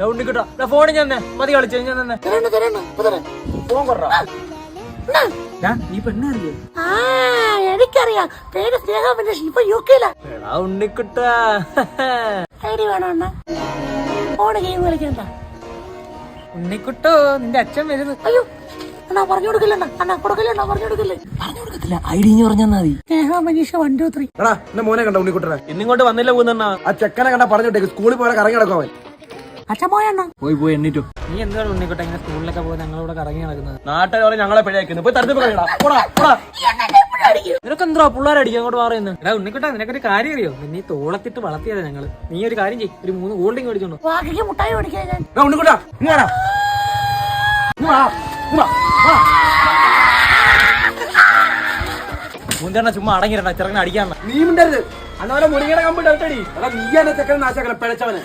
ഉണ്ണിക്കുട്ടാ phone ഞാൻ മതി കളിച്ചു ഞാൻ തന്നെ ഫോൺ കൊറ നീ പെണ്ണറിയോ? എനിക്കറിയാം, പേര് സ്നേഹം. ഇപ്പൊ യുകെയിലാ. ഉണ്ണിക്കുട്ടാ ഐഡി വേണോ അണ്ണ? ഫോണ് ഗെയിം കളിക്കണ്ട. ഉണ്ണിക്കുട്ടോ നിന്റെ അച്ഛൻ വരുന്നു. അയ്യോ അണ്ണാ പറഞ്ഞു കൊടുക്കില്ലണ്ണ. അണ്ണാ കൊടുക്കില്ല, പറഞ്ഞു കൊടുക്കില്ലേ. പറഞ്ഞു കൊടുക്കത്തില്ല, ഐഡി പറഞ്ഞാ മതി. സ്നേഹ മനീഷ 1 2 3. എടാ എന്റെ മോനെ കണ്ട ഉണ്ണിക്കുട്ടനെ ഇന്നിങ്ങോട്ട് വന്നില്ല പോകുന്ന ആ ചെക്കനെ കണ്ട പറഞ്ഞിട്ടേക്ക് സ്കൂളിൽ പോയാൽ കറങ്ങി നടക്കും അവൻ. അച്ഛൻ പോയണ്ണ. പോയി എണ്ണീറ്റു. നീ എന്താണ് ഉണ്ണിക്കുട്ട ഇങ്ങനെ സ്കൂളിലൊക്കെ പോയി ഞങ്ങളിവിടെ കറങ്ങി നടക്കുന്നത്? നാട്ടുകാരെ ഞങ്ങളെ പിഴയ്ക്കുന്നു. പോയി തരത്തിൽ നിനക്ക് എന്താ പിള്ളേരടിക്കാൻ അങ്ങോട്ട് മാറിയെന്ന്? എടാ ഉണ്ണിക്കുട്ട നിനക്കൊരു കാര്യം അറിയോ? നീ തോളത്തിട്ട് വളർത്തിയതാ ഞങ്ങള്. നീ ഒരു കാര്യം ചെയ്യും, ഒരു 3 ഗോൾഡിങ് മേടിച്ചോണ്ടോ. വാക്കിക്ക് മുട്ടായി മേടിക്കാൻ ഞാൻ. ഉണ്ണിക്കുട്ടാ മുന്തേണ്ണ ചുമ്മാ അടങ്ങിരണ്ട, ചെറുങ്ങനെ അടിക്കാൻ. നീ മിണ്ടരുത്. അന്നവരെ മുറിയുടെ കമ്പിട്ട് നീ എന്നെ ചെക്കനെ നാശാക്കല പിഴച്ചവന്.